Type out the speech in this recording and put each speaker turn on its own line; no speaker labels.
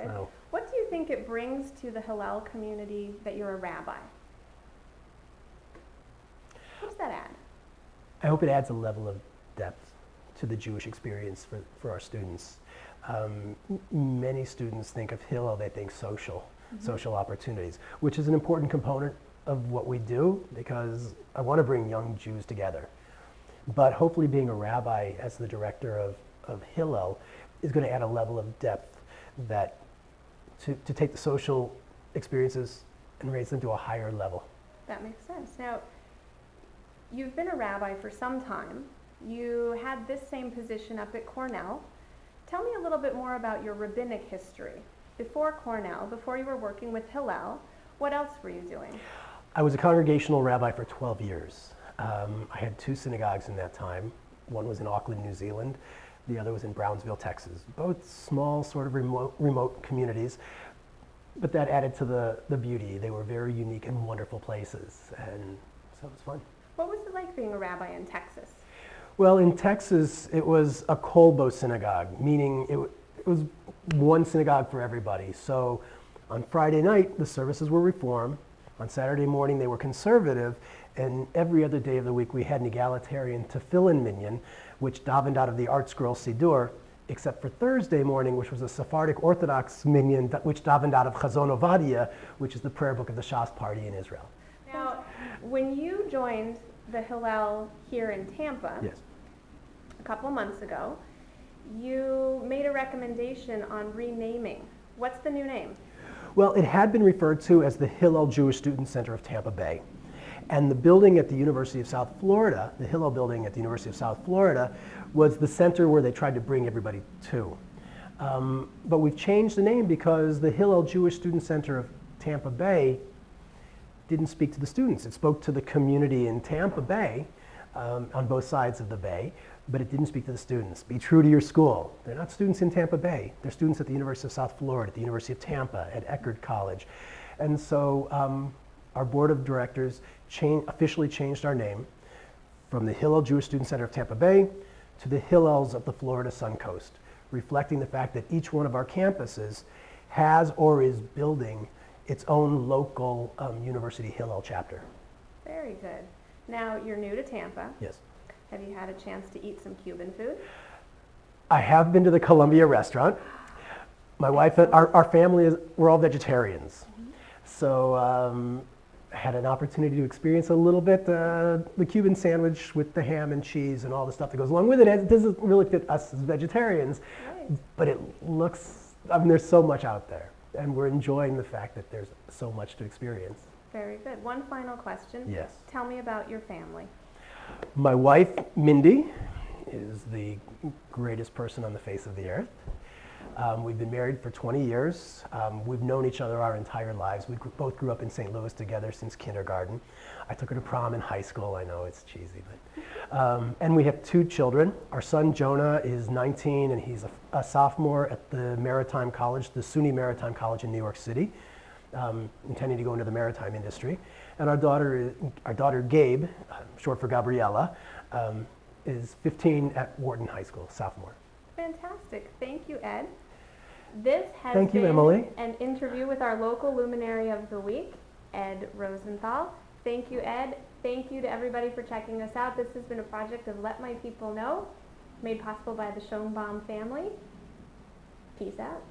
good.
Oh.
What do you think it brings to the Hillel community that you're a rabbi? What does that add?
I hope it adds a level of depth to the Jewish experience for our students. Many students think of Hillel, they think social opportunities, which is an important component of what we do because I want to bring young Jews together. But hopefully being a rabbi as the director of Hillel is going to add a level of depth that to take the social experiences and raise them to a higher level.
That makes sense. Now, you've been a rabbi for some time. You had this same position up at Cornell. Tell me a little bit more about your rabbinic history. Before Cornell, before you were working with Hillel, what else were you doing?
I was a congregational rabbi for 12 years. I had 2 synagogues in that time. One was in Auckland, New Zealand. The other was in Brownsville, Texas. Both small, sort of remote communities, but that added to the beauty. They were very unique and wonderful places, and so it was fun.
What was it like being a rabbi in Texas?
Well, in Texas, it was a kolbo synagogue, meaning it was one synagogue for everybody. So on Friday night, the services were Reform. On Saturday morning, they were conservative. And every other day of the week, we had an egalitarian tefillin minyan, which davened out of the Art Scroll Siddur, except for Thursday morning, which was a Sephardic Orthodox minyan, which davened out of Chazon Ovadia, which is the prayer book of the Shas party in Israel.
Now, when you joined the Hillel here in Tampa,
Yes.
a couple months ago, you made a recommendation on renaming. What's the new name?
Well, it had been referred to as the Hillel Jewish Student Center of Tampa Bay. And the building at the University of South Florida, the Hillel building at the University of South Florida, was the center where they tried to bring everybody to. But we've changed the name because the Hillel Jewish Student Center of Tampa Bay didn't speak to the students. It spoke to the community in Tampa Bay, on both sides of the bay, but it didn't speak to the students. Be true to your school. They're not students in Tampa Bay. They're students at the University of South Florida, at the University of Tampa, at Eckerd College. And so our board of directors officially changed our name from the Hillel Jewish Student Center of Tampa Bay to the Hillels of the Florida Suncoast, reflecting the fact that each one of our campuses has or is building its own local University Hillel chapter.
Very good. Now, you're new to Tampa.
Yes.
Have you had a chance to eat some Cuban food?
I have been to the Columbia restaurant. My wife and our family, we're all vegetarians. So I had an opportunity to experience a little bit the Cuban sandwich with the ham and cheese and all the stuff that goes along with it. It doesn't really fit us as vegetarians,
Right.
but it looks, there's so much out there. And we're enjoying the fact that there's so much to experience.
Very good. One final question.
Yes.
Tell me about your family.
My wife, Mindy, is the greatest person on the face of the earth. We've been married for 20 years. We've known each other our entire lives. We both grew up in St. Louis together since kindergarten. I took her to prom in high school. I know it's cheesy, but and we have 2 children. Our son Jonah is 19, and he's a sophomore at the Maritime College, the SUNY Maritime College in New York City, intending to go into the maritime industry. And our daughter Gabe, short for Gabriella, is 15 at Wharton High School, sophomore.
Fantastic. Thank you, Ed. This has
Thank you,
been
Emily.
an interview with our local luminary of the week, Ed Rosenthal. Thank you, Ed. Thank you to everybody for checking us out. This has been a project of Let My People Know, made possible by the Schoenbaum family. Peace out.